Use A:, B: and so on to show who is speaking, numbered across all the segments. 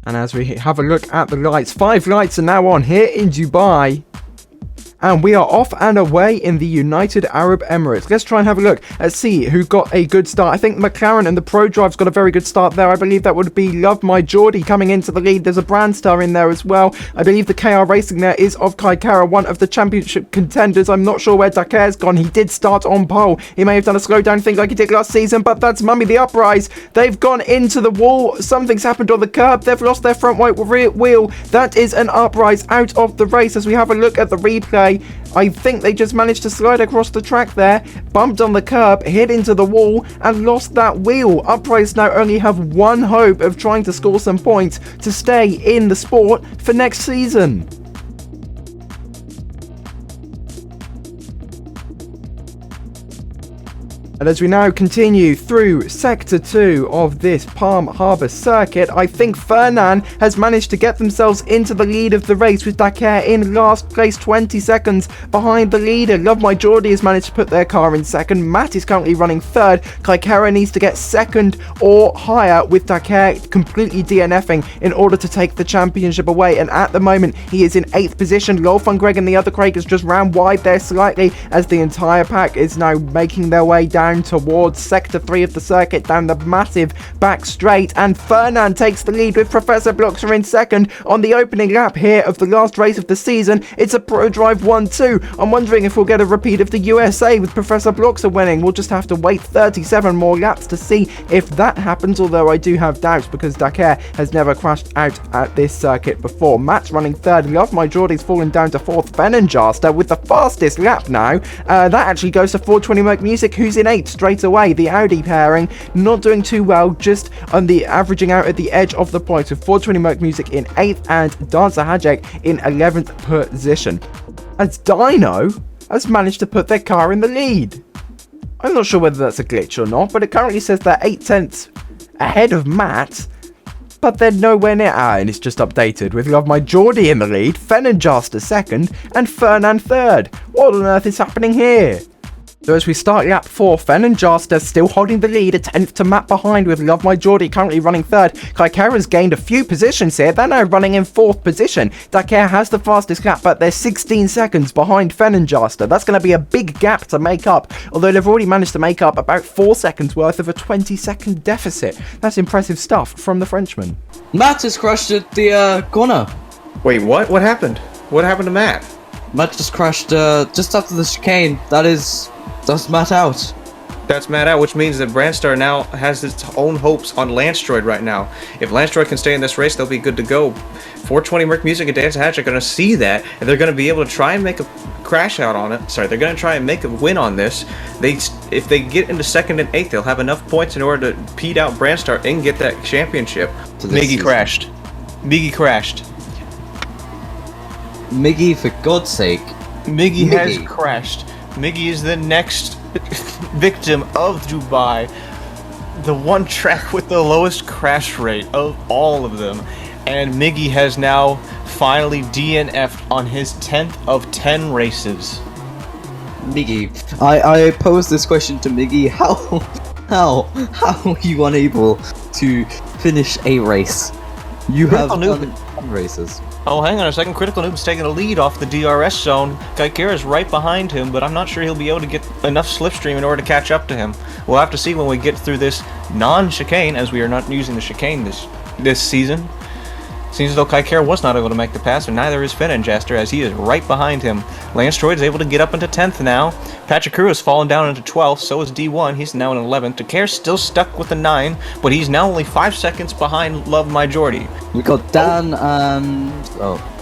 A: And as we have a look at the lights, 5 lights are now on here in Dubai. And we are off and away in the United Arab Emirates. Let's try and have a look and see who got a good start. I think McLaren and the Pro Drive's got a very good start there. I believe that would be Love My Geordie coming into the lead. There's a Brand Star in there as well. I believe the KR Racing there is of Kai Kara, one of the championship contenders. I'm not sure where Dakar's gone. He did start on pole. He may have done a slowdown thing like he did last season, but that's Mummy the Uprise. They've gone into the wall. Something's happened on the curb. They've lost their front right rear wheel. That is an Uprise out of the race. As we have a look at the replay, I think they just managed to slide across the track there, bumped on the curb, hit into the wall, and lost that wheel. Uprise now only have one hope of trying to score some points to stay in the sport for next season. And as we now continue through Sector 2 of this Palm Harbour circuit, I think Fernand has managed to get themselves into the lead of the race, with Dakar in last place, 20 seconds behind the leader. Love My Geordie has managed to put their car in second. Matt is currently running third. Kai Kara needs to get second or higher, with Dakar completely DNFing in order to take the championship away. And at the moment, he is in 8th position. Lol Fun Greg and the other Craig has just ran wide there slightly, as the entire pack is now making their way down towards Sector 3 of the circuit, down the massive back straight, and Fernand takes the lead with Professor Bloxer in second on the opening lap here of the last race of the season. It's a Pro Drive 1-2. I'm wondering if we'll get a repeat of the USA with Professor Bloxer winning. We'll just have to wait 37 more laps to see if that happens, although I do have doubts because Dakar has never crashed out at this circuit before. Matt's running third. Love My Geordie's fallen down to fourth. Fenenjaster with the fastest lap now. That actually goes to 420 Merc Music, who's in 8th straight away. The Audi pairing not doing too well, just on the averaging out at the edge of the points, with 420 Merc Music in 8th and Dancer Hajek in 11th position. As Dino has managed to put their car in the lead. I'm not sure whether that's a glitch or not, but it currently says they're 8 tenths ahead of Matt, but they're nowhere near. And it's just updated, with Love My Geordie in the lead, Fenenjaster second, and Fernand third. What on earth is happening here? So as we start lap 4, Fenenjaster still holding the lead, a 10th to Matt behind, with Love My Geordie currently running third. Kai Kara's gained a few positions here. They're now running in 4th position. Dakar has the fastest lap, but they're 16 seconds behind Fenenjaster. That's going to be a big gap to make up, although they've already managed to make up about 4 seconds worth of a 20-second deficit. That's impressive stuff from the Frenchman.
B: Matt has crashed at the corner.
C: Wait, what? What happened? What happened to Matt?
B: Matt just crashed just after the chicane. That's Matt out.
C: That's Matt out, which means that Brandstar now has its own hopes on Landstroid right now. If Landstroid can stay in this race, they'll be good to go. 420 Merc Music and Dance Hatch are going to see that, and they're going to be able to try and make a crash out on it. Sorry, they're going to try and make a win on this. If they get into 2nd and 8th, they'll have enough points in order to beat out Brandstar and get that championship. Miggy crashed. Miggy crashed.
B: Miggy, for God's sake.
C: Miggy has crashed. Miggy is the next victim of Dubai, the one track with the lowest crash rate of all of them, and Miggy has now finally DNF'd on his 10th of 10 races.
B: Miggy, I posed this question to Miggy: how are you unable to finish a race? You have done 10 races.
C: Oh, hang on a second. Critical Noob's taking a lead off the DRS zone. Kaikira's right behind him, but I'm not sure he'll be able to get enough slipstream in order to catch up to him. We'll have to see when we get through this non-chicane, as we are not using the chicane this season. Seems as though Kaikira was not able to make the pass, and neither is Fenenjaster, as he is right behind him. Landstroid is able to get up into 10th now. Patrick has fallen down into 12th, so is D1. He's now in 11th. Dakar's still stuck with the 9, but he's now only 5 seconds behind Love My Geordie.
B: We got Dan and...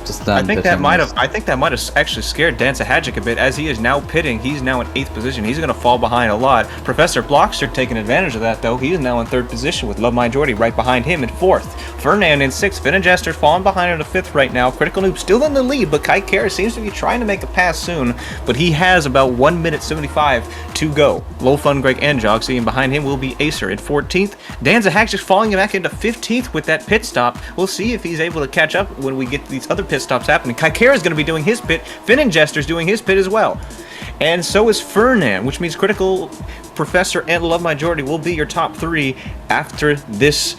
B: just Dan.
C: I think that might have actually scared Danza Hadjic a bit, as he is now pitting. He's now in 8th position. He's going to fall behind a lot. Professor Blockster taking advantage of that, though. He is now in 3rd position, with Love My Geordie right behind him in 4th. Fernand in 6th. Fenenjaster falling behind in 5th right now. Critical Noob still in the lead, but Kai Kara seems to be trying to make a pass soon, but he has about 1 minute 75 to go. Low Fun Greg and Jogsy, and behind him will be Acer in 14th. Danza Hadjic falling back into 15th with that pit stop. We'll see if he's able to catch up when we get these other pit stops happening. Kaikara is going to be doing his pit. Fenenjaster's doing his pit as well. And so is Fernand, which means Critical, Professor, and Love My Geordie will be your top 3 after this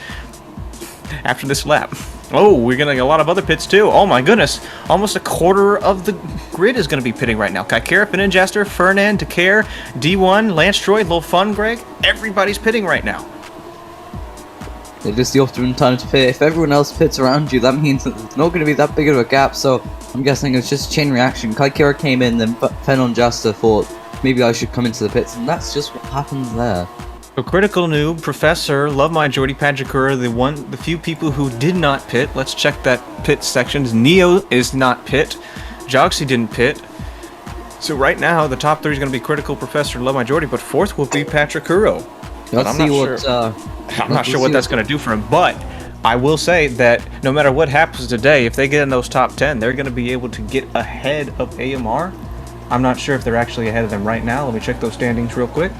C: lap. Oh, we're getting a lot of other pits too. Oh my goodness. Almost a quarter of the grid is going to be pitting right now. Kaikara, Finingester, Fernand, Decare, D1, Lance Droid, Lil Fun, Greg. Everybody's pitting right now.
B: It is the optimum time to pit. If everyone else pits around you, that means that there's not going to be that big of a gap, so I'm guessing it's just chain reaction. Kaikara came in, then Finingester thought, maybe I should come into the pits, and that's just what happens there.
C: So Critical Noob, Professor, Love My Jordy, Pajikura, the few people who did not pit. Let's check that pit sections. Neo is not pit. Joxy didn't pit. So right now, the top 3 is going to be Critical, Professor, Love My Jordy, but 4th will be Pachikuro.
B: Let's see what...
C: I'm not sure what that's going to do for him, but I will say that no matter what happens today, if they get in those top 10, they're going to be able to get ahead of AMR. I'm not sure if they're actually ahead of them right now. Let me check those standings real quick.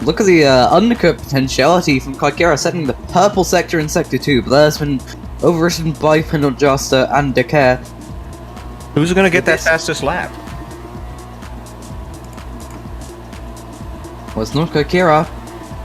B: Look at the undercut potentiality from Kaikara setting the purple sector in Sector 2, but that's been overridden by Finingester and Decare.
C: Who's going to get that fastest lap?
B: Well, it's not Kaikara.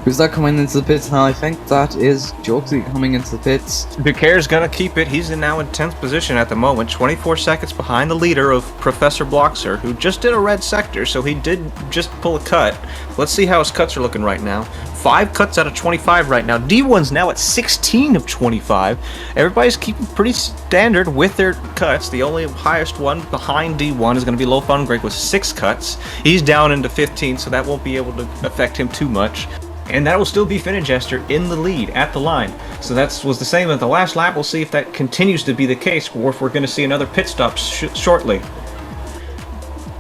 B: Who's that coming into the pits now? I think that is Joxy coming into the pits.
C: Decare's gonna keep it. He's now in 10th position at the moment, 24 seconds behind the leader of Professor Bloxer, who just did a red sector, so he did just pull a cut. Let's see how his cuts are looking right now. 5 cuts out of 25 right now. D1's now at 16 of 25. Everybody's keeping pretty standard with their cuts. The only highest one behind D1 is going to be Low Fun Greg with 6 cuts. He's down into 15, so that won't be able to affect him too much. And that will still be Finingester in the lead at the line. So that was the same at the last lap. We'll see if that continues to be the case, or if we're going to see another pit stop shortly.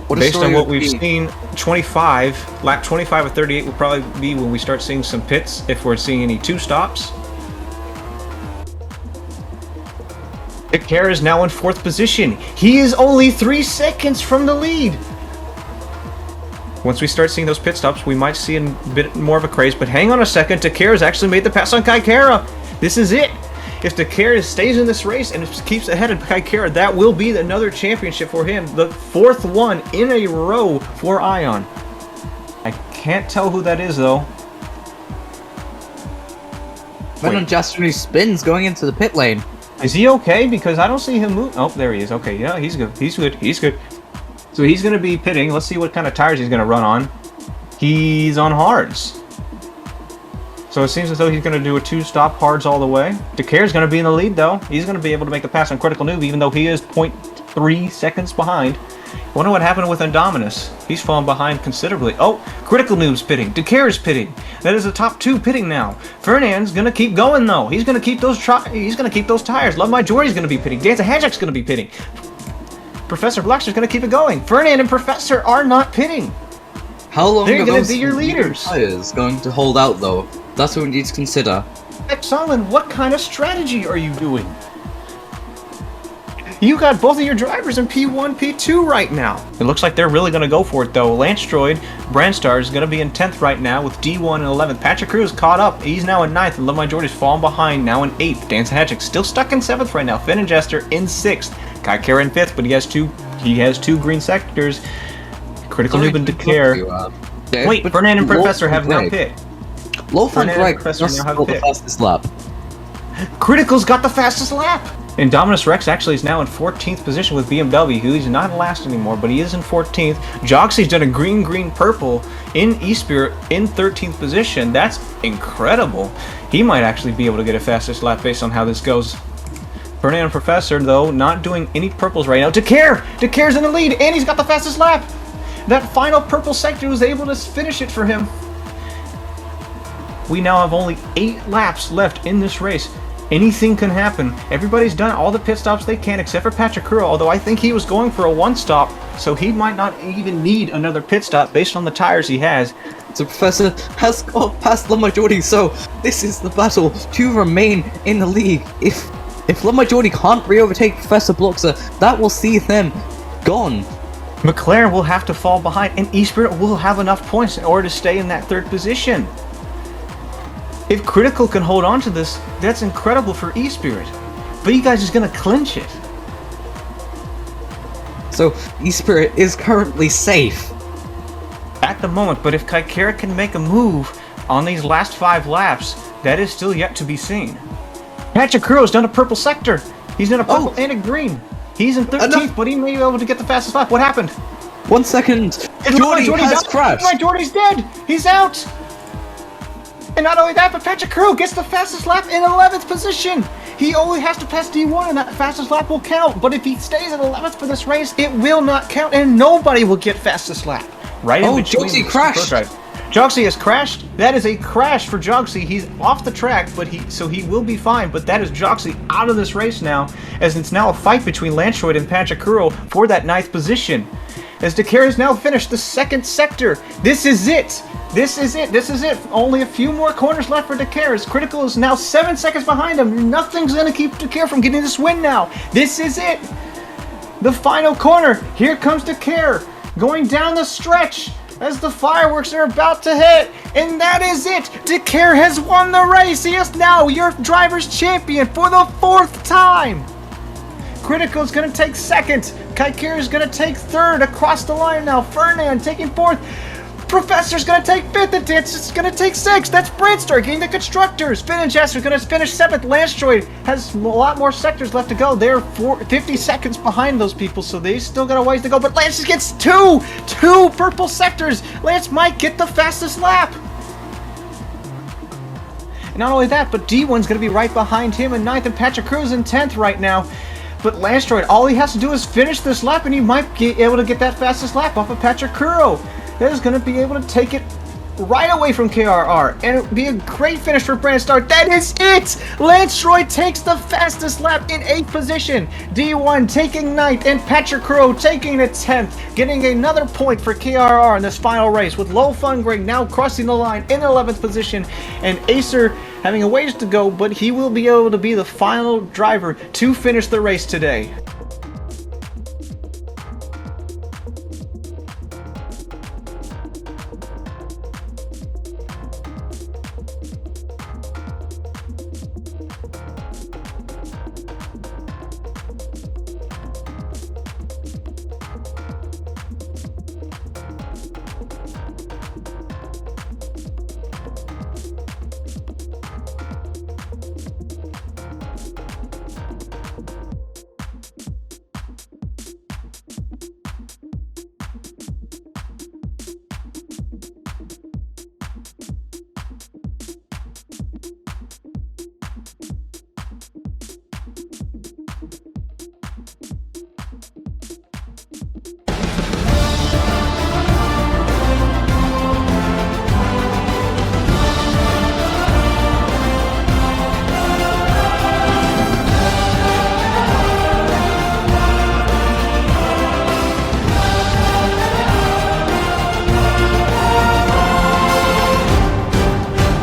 C: Based on what we've seen, lap 25 of 38 will probably be when we start seeing some pits, if we're seeing any 2 stops. Decare is now in 4th position. He is only 3 seconds from the lead. Once we start seeing those pit stops, we might see a bit more of a craze, but hang on a second, Decare has actually made the pass on Kaikara. This is it. If Decare stays in this race and keeps ahead of Kaikara, that will be another championship for him. The 4th one in a row for Ion. I can't tell who that is, though.
B: Finingester spins going into the pit lane.
C: Is he okay? Because I don't see him move. Oh, there he is. Okay, yeah, he's good. He's good. He's good. So he's going to be pitting. Let's see what kind of tires he's going to run on. He's on hards. So it seems as though he's going to do a 2-stop hards all the way. Decare's going to be in the lead, though. He's going to be able to make the pass on Critical Noob, even though he is 0.3 seconds behind. I wonder what happened with Indominus. He's fallen behind considerably. Oh, Critical Noob's pitting. Decare's pitting. That is the top 2 pitting now. Fernand's going to keep going, though. He's going to keep those tires. Love My Jordy's going to be pitting. Danza Hajek's going to be pitting. Professor Bloxer's going to keep it going. Fernand and Professor are not pitting.
B: How long
C: They're
B: are
C: going
B: those
C: to be your leaders.
B: tires going to hold out, though? That's what we need to consider.
C: Exolin, what kind of strategy are you doing? You got both of your drivers in P1, P2 right now. It looks like they're really going to go for it, though. Lance Droid, Brandstar is going to be in 10th right now with D1 and 11th. Patrick Cruz caught up. He's now in 9th, and Love My Jordy's fallen behind, now in 8th. Danza Hajek still stuck in 7th right now. Finingester in 6th. Kaikara in 5th, but he has two green sectors. Critical Noob and Decare. Wait, Fernand and Professor have now pit.
B: Low Fun Greg just got the fastest lap.
C: Critical's got the fastest lap! Indominus Rex actually is now in 14th position with BMW, who he's not last anymore, but he is in 14th. Joxy's done a green, purple in E-Spirit in 13th position. That's incredible. He might actually be able to get a fastest lap based on how this goes. Fernand and Professor, though, not doing any purples right now. Decare's in the lead, and he's got the fastest lap. That final purple sector was able to finish it for him. We now have only 8 laps left in this race. Anything can happen. Everybody's done all the pit stops they can except for Patrick Kuro, although I think he was going for a 1-stop, so he might not even need another pit stop based on the tires he has.
B: So Professor has got past Love My Jordy, so this is the battle to remain in the league. If Love My Jordy can't re-overtake Professor Bloxer, that will see them gone.
C: McLaren will have to fall behind, and E-Spirit will have enough points in order to stay in that 3rd position. If Critical can hold on to this, that's incredible for E-Spirit. But you guys is going to clinch it.
B: So E-Spirit is currently safe.
C: At the moment, but if Kaikara can make a move on these last 5 laps, that is still yet to be seen. Patrick Kuro's done a purple sector. He's done a purple
B: Oh.
C: and a green. He's in 13th, but he may be able to get the fastest lap. What happened?
B: 1 second. Jordy has crashed.
C: My Jordy's dead. He's out. And not only that, but Patrick Kuro gets the fastest lap in 11th position. He only has to pass D1 and that fastest lap will count. But if he stays at 11th for this race, it will not count and nobody will get fastest lap. Right in between.
B: Jogsy crashed.
C: Jogsy has crashed. That is a crash for Jogsy. He's off the track, but he will be fine. But that is Jogsy out of this race now, as it's now a fight between Landstroid and Patrick Kuro for that 9th position. As Dakar has now finished the 2nd sector. This is it. This is it. This is it. Only a few more corners left for Dakar. As Critical is now 7 seconds behind him. Nothing's going to keep Dakar from getting this win now. This is it. The final corner. Here comes Dakar going down the stretch as the fireworks are about to hit. And that is it. Dakar has won the race. He is now your driver's champion for the 4th time. Critical is going to take 2nd. Kaikir is going to take 3rd across the line now. Fernand taking 4th. Professor's going to take 5th. And Dance is going to take 6th. That's Brandstar getting the Constructors. Finn and Jasper going to finish 7th. Landstroid has a lot more sectors left to go. They're 50 seconds behind those people, so they still got a ways to go. But Lance just gets two purple sectors. Lance might get the fastest lap. And not only that, but D1's going to be right behind him in 9th, and Patrick Cruz in 10th right now. But Landstroid, all he has to do is finish this lap, and he might be able to get that fastest lap off of Patrick Kuro. That is going to be able to take it right away from KRR, and it would be a great finish for Brandstar. That is it! Landstroid takes the fastest lap in 8th position. D1 taking 9th, and Patrick Kuro taking the 10th, getting another point for KRR in this final race, with Low Fun Greg now crossing the line in 11th position, and Acer having a ways to go, but he will be able to be the final driver to finish the race today.